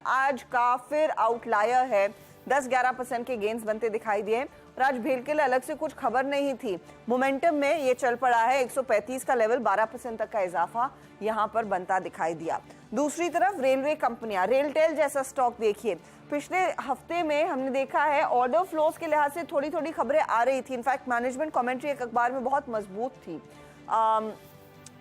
आज का फिर आउटलायर है, 10-11% के गेंस बनते दिखाई दिए और आज भेल के लिए अलग से कुछ खबर नहीं थी। मोमेंटम में ये चल पड़ा है, 135 का लेवल, 12% तक का इजाफा यहां पर बनता दिखाई दिया। दूसरी तरफ रेलवे कंपनियां, रेलटेल जैसा स्टॉक देखिए, पिछले हफ्ते में हमने देखा है ऑर्डर फ्लोज के लिहाज से थोड़ी थोड़ी खबरें आ रही थी। इनफैक्ट मैनेजमेंट कमेंट्री एक अखबार में बहुत मजबूत थी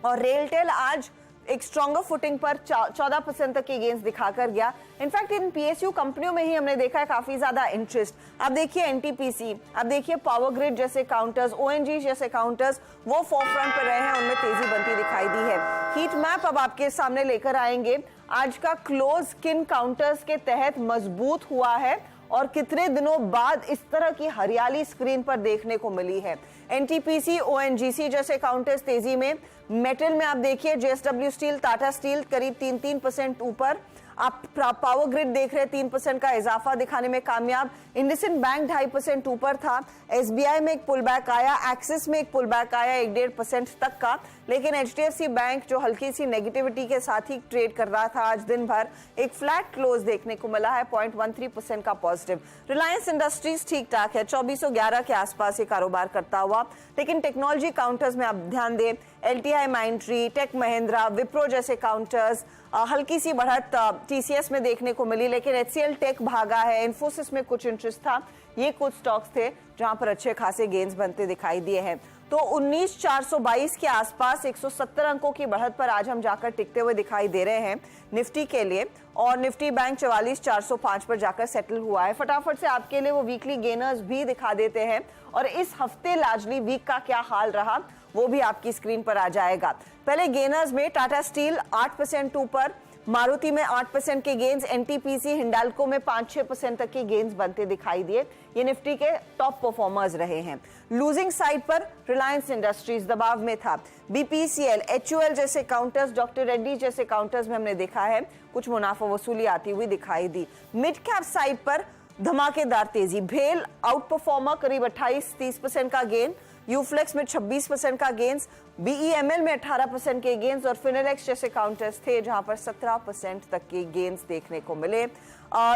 और रेलटेल आज एक स्ट्रॉन्गर फुटिंग पर 14% तक के गेंस दिखाकर गया। इनफैक्ट इन पीएसयू कंपनियों में ही हमने देखा है काफी ज्यादा इंटरेस्ट। अब देखिए एनटीपीसी, अब देखिए पावर ग्रिड जैसे काउंटर्स, ओएनजी जैसे काउंटर्स वो फोरफ्रंट पर रहे हैं, उनमें तेजी बनती दिखाई दी है। हीट मैप अब आपके सामने लेकर आएंगे। आज का क्लोज किन काउंटर्स के तहत मजबूत हुआ है और कितने दिनों बाद इस तरह की हरियाली स्क्रीन पर देखने को मिली है। एनटीपीसी, ओएनजीसी जैसे काउंटर्स तेजी में। मेटल में आप देखिए जेएसडब्ल्यू स्टील, टाटा स्टील करीब 3% ऊपर। आप पावर ग्रिड देख रहे हैं 3% का इजाफा दिखाने में कामयाब। इंडसइंड बैंक 2.5% ऊपर था। एसबीआई में एक पुल बैक आया, एक्सिस में एक पुल बैक आया 1-1.5% तक का। लेकिन एचडीएफसी बैंक जो हल्की सी नेगेटिविटी के साथ ही ट्रेड कर रहा था आज दिन भर, एक फ्लैट क्लोज देखने को मिला है, 0.13% का पॉजिटिव। रिलायंस इंडस्ट्रीज ठीक ठाक है, 2411 के आसपास ये कारोबार करता हुआ। लेकिन टेक्नोलॉजी काउंटर्स में आप ध्यान दें, LTI Mindtree, Tech Mahindra, Wipro जैसे काउंटर्स, हल्की सी बढ़त टीसीएस में देखने को मिली। लेकिन एचसीएल टेक भागा है, इन्फोसिस में कुछ इंटरेस्ट था। ये कुछ स्टॉक्स थे जहां पर अच्छे खासे गेंस बनते दिखाई दिए हैं। तो 19,422 के आसपास 170 अंकों की बढ़त पर आज हम जाकर टिकते हुए दिखाई दे रहे हैं निफ्टी के लिए। और निफ्टी बैंक 44,405 पर जाकर सेटल हुआ है। फटाफट से आपके लिए वो वीकली गेनर्स भी दिखा देते हैं और इस हफ्ते लार्जली वीक का क्या हाल रहा वो भी आपकी स्क्रीन पर आ जाएगा। पहले गेनर्स में टाटा स्टील 8% ऊपर, मारुति में 8% के गेंस, एनटीपीसी, हिंडाल्को में 5-6% तक के गेंस बनते दिखाई दिए। ये निफ्टी के टॉप परफॉर्मर्स रहे हैं। लूजिंग साइड पर रिलायंस इंडस्ट्रीज दबाव में था। बीपीसीएल, एचयूएल जैसे काउंटर्स, डॉक्टर रेड्डी जैसे काउंटर्स में हमने देखा है कुछ मुनाफा वसूली आती हुई दिखाई दी। मिड कैप साइड पर धमाकेदार तेजी। भेल आउट परफॉर्मर, करीब 28-30% का गेन। यूफ्लेक्स में 26% का गेंस, बीईएमएल में 18% के गेंस और फिनेलेक्स जैसे काउंटर्स थे जहां पर 17% तक के गेंस देखने को मिले।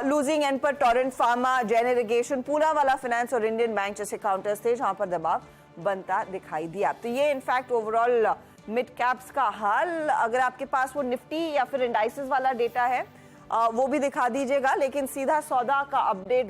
लूजिंग एंड पर Torrent pharma, Jain irrigation, Poonawalla finance और इंडियन बैंक जैसे काउंटर्स थे जहां पर दबाव बनता दिखाई दिया। तो ये इनफैक्ट ओवरऑल मिड कैप्स का हाल। अगर आपके पास वो निफ्टी या फिर इंडाइसेस वाला डेटा है वो भी दिखा दीजिएगा। लेकिन सीधा सौदा का अपडेट